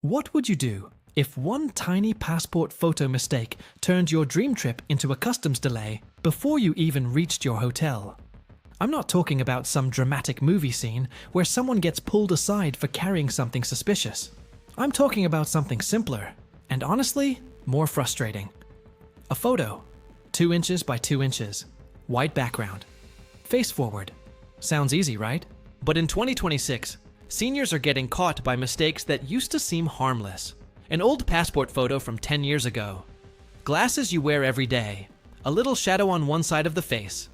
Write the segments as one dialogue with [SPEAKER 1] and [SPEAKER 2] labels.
[SPEAKER 1] What would you do if one tiny passport photo mistake turned your dream trip into a customs delay before you even reached your hotel? I'm not talking about some dramatic movie scene where someone gets pulled aside for carrying something suspicious. I'm talking about something simpler, and honestly, more frustrating. A photo, 2 inches by 2 inches, white background, face forward. Sounds easy, right? But in 2026, seniors are getting caught by mistakes that used to seem harmless. An old passport photo from 10 years ago. Glasses you wear every day. A little shadow on one side of the face.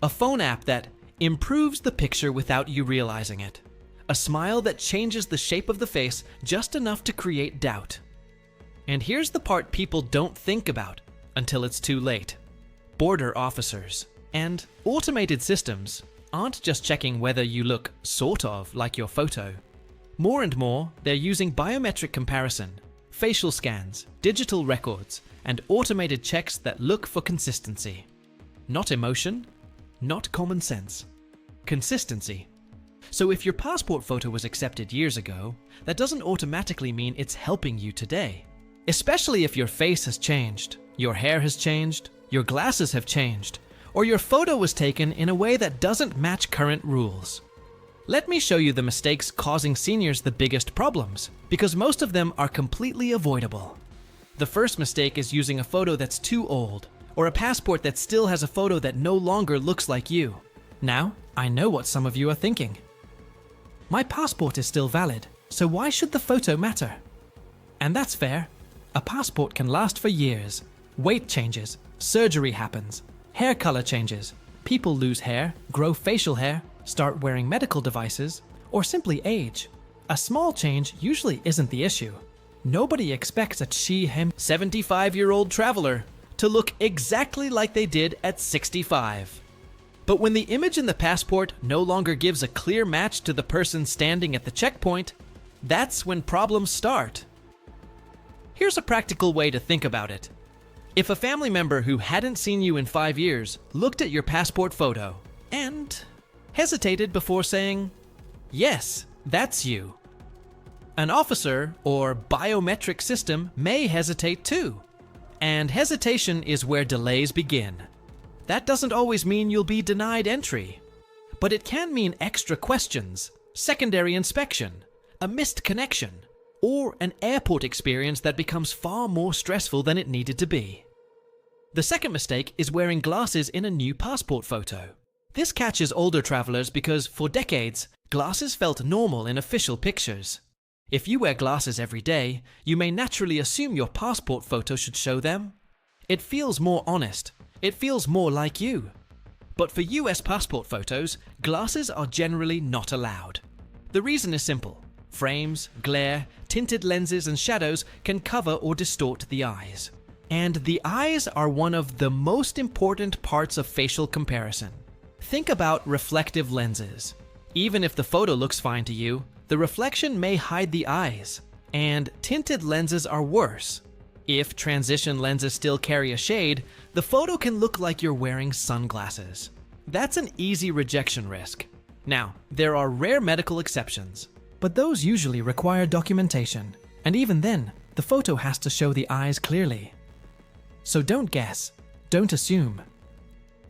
[SPEAKER 1] A phone app that improves the picture without you realizing it. A smile that changes the shape of the face just enough to create doubt. And here's the part people don't think about until it's too late. Border officers and automated systems aren't just checking whether you look sort of like your photo. More and more, they're using biometric comparison, facial scans, digital records, and automated checks that look for consistency. Not emotion, not common sense. Consistency. So if your passport photo was accepted years ago, that doesn't automatically mean it's helping you today. Especially if your face has changed, your hair has changed, your glasses have changed, or your photo was taken in a way that doesn't match current rules. Let me show you the mistakes causing seniors the biggest problems, because most of them are completely avoidable. The first mistake is using a photo that's too old, or a passport that still has a photo that no longer looks like you. Now, I know what some of you are thinking. My passport is still valid, so why should the photo matter? And that's fair. A passport can last for years. Weight changes, surgery happens, hair color changes, people lose hair, grow facial hair, start wearing medical devices, or simply age. A small change usually isn't the issue. Nobody expects a she/him 75-year-old traveler to look exactly like they did at 65. But when the image in the passport no longer gives a clear match to the person standing at the checkpoint, that's when problems start. Here's a practical way to think about it. If a family member who hadn't seen you in 5 years looked at your passport photo and hesitated before saying, "Yes, that's you," an officer or biometric system may hesitate too. And hesitation is where delays begin. That doesn't always mean you'll be denied entry, but it can mean extra questions, secondary inspection, a missed connection, or an airport experience that becomes far more stressful than it needed to be. The second mistake is wearing glasses in a new passport photo. This catches older travelers because, for decades, glasses felt normal in official pictures. If you wear glasses every day, you may naturally assume your passport photo should show them. It feels more honest. It feels more like you. But for US passport photos, glasses are generally not allowed. The reason is simple. Frames, glare, tinted lenses, and shadows can cover or distort the eyes. And the eyes are one of the most important parts of facial comparison. Think about reflective lenses. Even if the photo looks fine to you, the reflection may hide the eyes. And tinted lenses are worse. If transition lenses still carry a shade, the photo can look like you're wearing sunglasses. That's an easy rejection risk. Now, there are rare medical exceptions, but those usually require documentation, and even then, the photo has to show the eyes clearly. So don't guess, don't assume.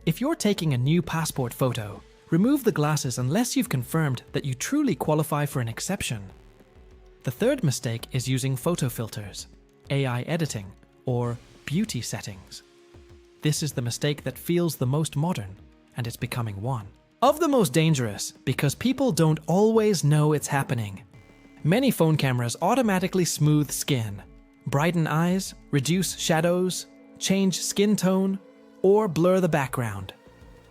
[SPEAKER 1] If you're taking a new passport photo, remove the glasses unless you've confirmed that you truly qualify for an exception. The third mistake is using photo filters, AI editing, or beauty settings. This is the mistake that feels the most modern, and it's becoming one of the most dangerous because people don't always know it's happening. Many phone cameras automatically smooth skin, brighten eyes, reduce shadows, change skin tone, or blur the background.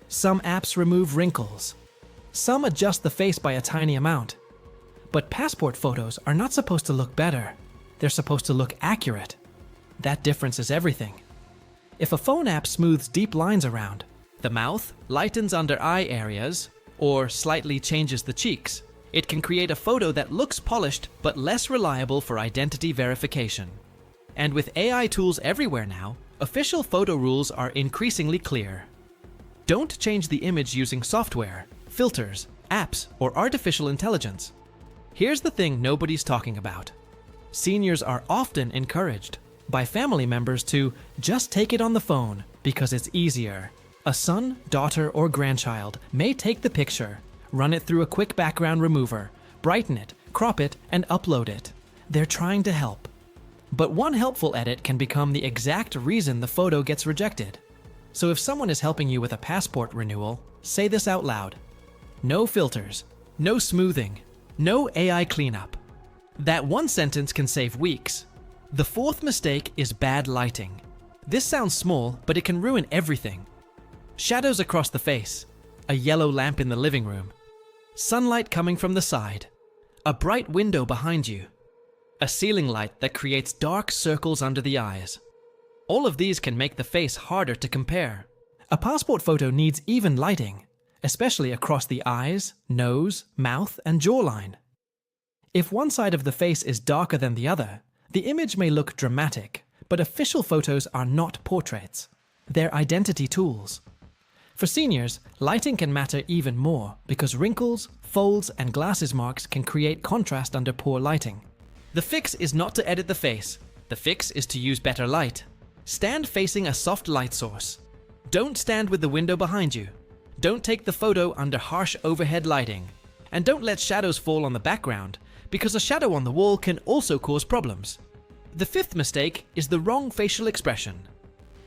[SPEAKER 1] Some apps remove wrinkles. Some adjust the face by a tiny amount. But passport photos are not supposed to look better. They're supposed to look accurate. That difference is everything. If a phone app smooths deep lines around the mouth, lightens under eye areas, or slightly changes the cheeks, it can create a photo that looks polished but less reliable for identity verification. And with AI tools everywhere now, official photo rules are increasingly clear. Don't change the image using software, filters, apps, or artificial intelligence. Here's the thing nobody's talking about. Seniors are often encouraged by family members to just take it on the phone because it's easier. A son, daughter, or grandchild may take the picture, run it through a quick background remover, brighten it, crop it, and upload it. They're trying to help. But one helpful edit can become the exact reason the photo gets rejected. So if someone is helping you with a passport renewal, say this out loud. No filters, no smoothing, no AI cleanup. That one sentence can save weeks. The fourth mistake is bad lighting. This sounds small, but it can ruin everything. Shadows across the face, a yellow lamp in the living room, sunlight coming from the side, a bright window behind you, a ceiling light that creates dark circles under the eyes. All of these can make the face harder to compare. A passport photo needs even lighting, especially across the eyes, nose, mouth, and jawline. If one side of the face is darker than the other, the image may look dramatic, but official photos are not portraits. They're identity tools. For seniors, lighting can matter even more because wrinkles, folds, and glasses marks can create contrast under poor lighting. The fix is not to edit the face. The fix is to use better light. Stand facing a soft light source. Don't stand with the window behind you. Don't take the photo under harsh overhead lighting. And don't let shadows fall on the background, because a shadow on the wall can also cause problems. The fifth mistake is the wrong facial expression.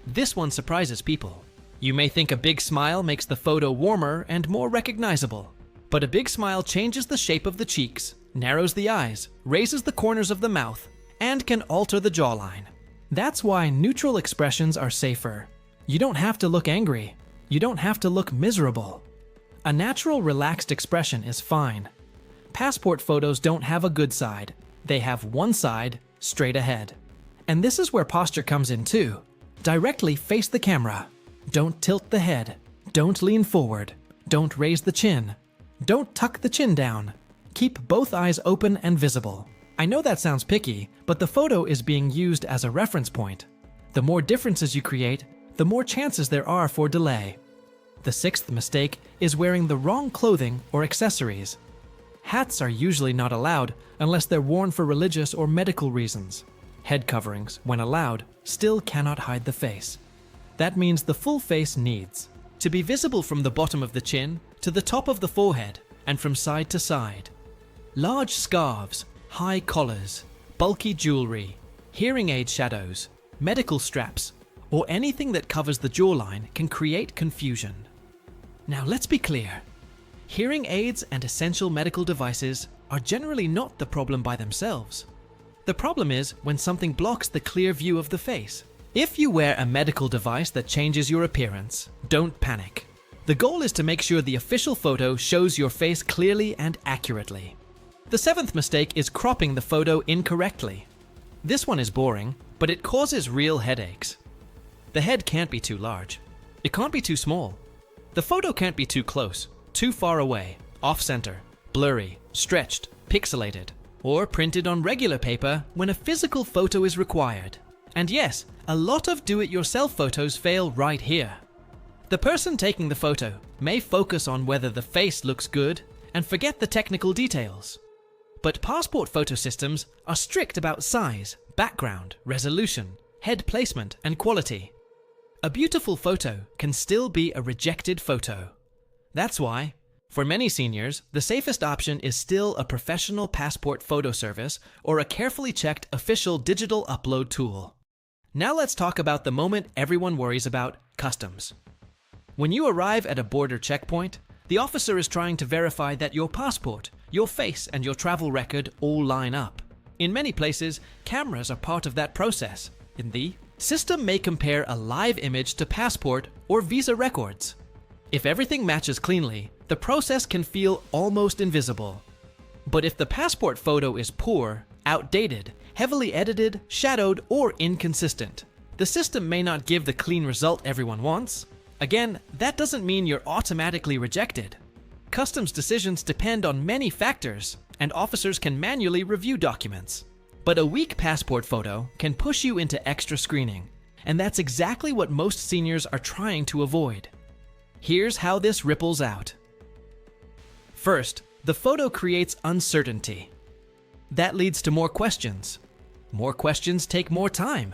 [SPEAKER 1] This one surprises people. You may think a big smile makes the photo warmer and more recognizable, but a big smile changes the shape of the cheeks, narrows the eyes, raises the corners of the mouth, and can alter the jawline. That's why neutral expressions are safer. You don't have to look angry. You don't have to look miserable. A natural, relaxed expression is fine. Passport photos don't have a good side. They have one side, straight ahead. And this is where posture comes in too. Directly face the camera. Don't tilt the head. Don't lean forward. Don't raise the chin. Don't tuck the chin down. Keep both eyes open and visible. I know that sounds picky, but the photo is being used as a reference point. The more differences you create, the more chances there are for delay. The sixth mistake is wearing the wrong clothing or accessories. Hats are usually not allowed unless they're worn for religious or medical reasons. Head coverings, when allowed, still cannot hide the face. That means the full face needs to be visible from the bottom of the chin to the top of the forehead and from side to side. Large scarves, high collars, bulky jewelry, hearing aid shadows, medical straps, or anything that covers the jawline can create confusion. Now let's be clear. Hearing aids and essential medical devices are generally not the problem by themselves. The problem is when something blocks the clear view of the face. If you wear a medical device that changes your appearance, don't panic. The goal is to make sure the official photo shows your face clearly and accurately. The seventh mistake is cropping the photo incorrectly. This one is boring, but it causes real headaches. The head can't be too large. It can't be too small. The photo can't be too close, too far away, off-center, blurry, stretched, pixelated, or printed on regular paper when a physical photo is required. And yes, a lot of do-it-yourself photos fail right here. The person taking the photo may focus on whether the face looks good and forget the technical details. But passport photo systems are strict about size, background, resolution, head placement, and quality. A beautiful photo can still be a rejected photo. That's why, for many seniors, the safest option is still a professional passport photo service or a carefully checked official digital upload tool. Now let's talk about the moment everyone worries about, customs. When you arrive at a border checkpoint, the officer is trying to verify that your passport, your face, and your travel record all line up. In many places, cameras are part of that process. In the system may compare a live image to passport or visa records. If everything matches cleanly, the process can feel almost invisible. But if the passport photo is poor, outdated, heavily edited, shadowed, or inconsistent, the system may not give the clean result everyone wants. Again, that doesn't mean you're automatically rejected. Customs decisions depend on many factors, and officers can manually review documents. But a weak passport photo can push you into extra screening, and that's exactly what most seniors are trying to avoid. Here's how this ripples out. First, the photo creates uncertainty. That leads to more questions. More questions take more time.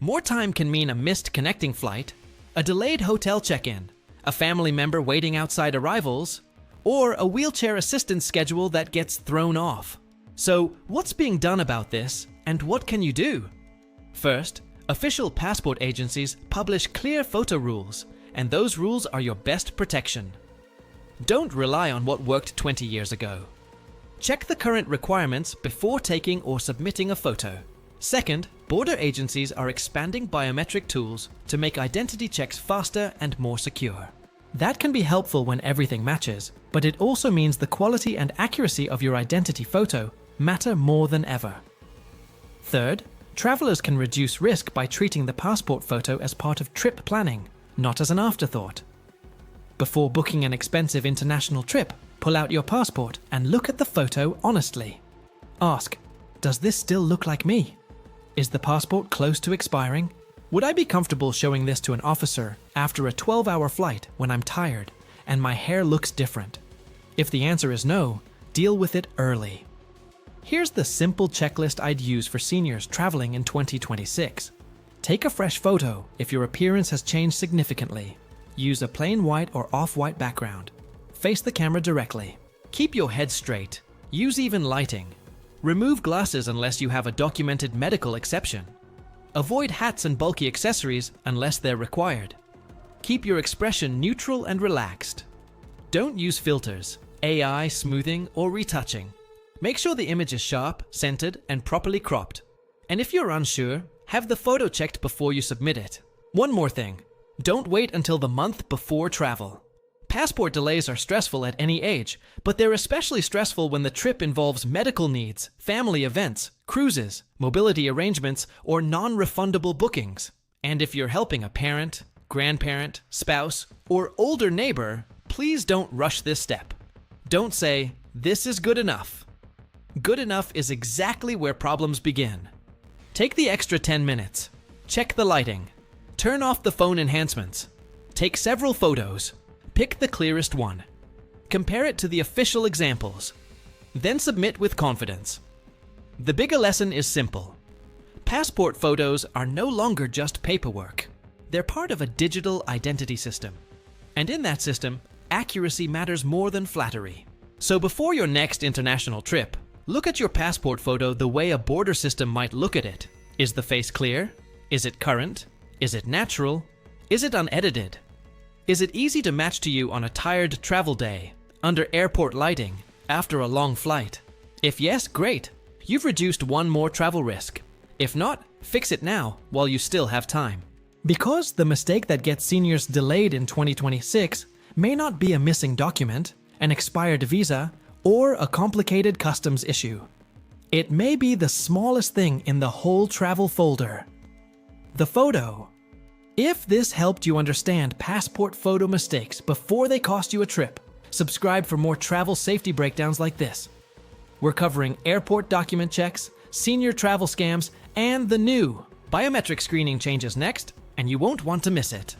[SPEAKER 1] More time can mean a missed connecting flight, a delayed hotel check-in, a family member waiting outside arrivals, or a wheelchair assistance schedule that gets thrown off. So, what's being done about this, and what can you do? First, official passport agencies publish clear photo rules, and those rules are your best protection. Don't rely on what worked 20 years ago. Check the current requirements before taking or submitting a photo. Second, border agencies are expanding biometric tools to make identity checks faster and more secure. That can be helpful when everything matches, but it also means the quality and accuracy of your identity photo matter more than ever. Third, travelers can reduce risk by treating the passport photo as part of trip planning, not as an afterthought. Before booking an expensive international trip, pull out your passport and look at the photo honestly. Ask, does this still look like me? Is the passport close to expiring? Would I be comfortable showing this to an officer after a 12-hour flight when I'm tired and my hair looks different? If the answer is no, deal with it early. Here's the simple checklist I'd use for seniors traveling in 2026. Take a fresh photo if your appearance has changed significantly. Use a plain white or off-white background. Face the camera directly. Keep your head straight. Use even lighting. Remove glasses unless you have a documented medical exception. Avoid hats and bulky accessories unless they're required. Keep your expression neutral and relaxed. Don't use filters, AI smoothing, or retouching. Make sure the image is sharp, centered, and properly cropped. And if you're unsure, have the photo checked before you submit it. One more thing. Don't wait until the month before travel. Passport delays are stressful at any age, but they're especially stressful when the trip involves medical needs, family events, cruises, mobility arrangements, or non-refundable bookings. And if you're helping a parent, grandparent, spouse, or older neighbor, please don't rush this step. Don't say, "This is good enough." Good enough is exactly where problems begin. Take the extra 10 minutes. Check the lighting. Turn off the phone enhancements. Take several photos. Pick the clearest one. Compare it to the official examples. Then submit with confidence. The bigger lesson is simple. Passport photos are no longer just paperwork. They're part of a digital identity system. And in that system, accuracy matters more than flattery. So before your next international trip, look at your passport photo the way a border system might look at it. Is the face clear? Is it current? Is it natural? Is it unedited? Is it easy to match to you on a tired travel day, under airport lighting, after a long flight? If yes, great. You've reduced one more travel risk. If not, fix it now while you still have time. Because the mistake that gets seniors delayed in 2026 may not be a missing document, an expired visa, or a complicated customs issue. It may be the smallest thing in the whole travel folder. The photo. If this helped you understand passport photo mistakes before they cost you a trip, subscribe for more travel safety breakdowns like this. We're covering airport document checks, senior travel scams, and the new biometric screening changes next, and you won't want to miss it.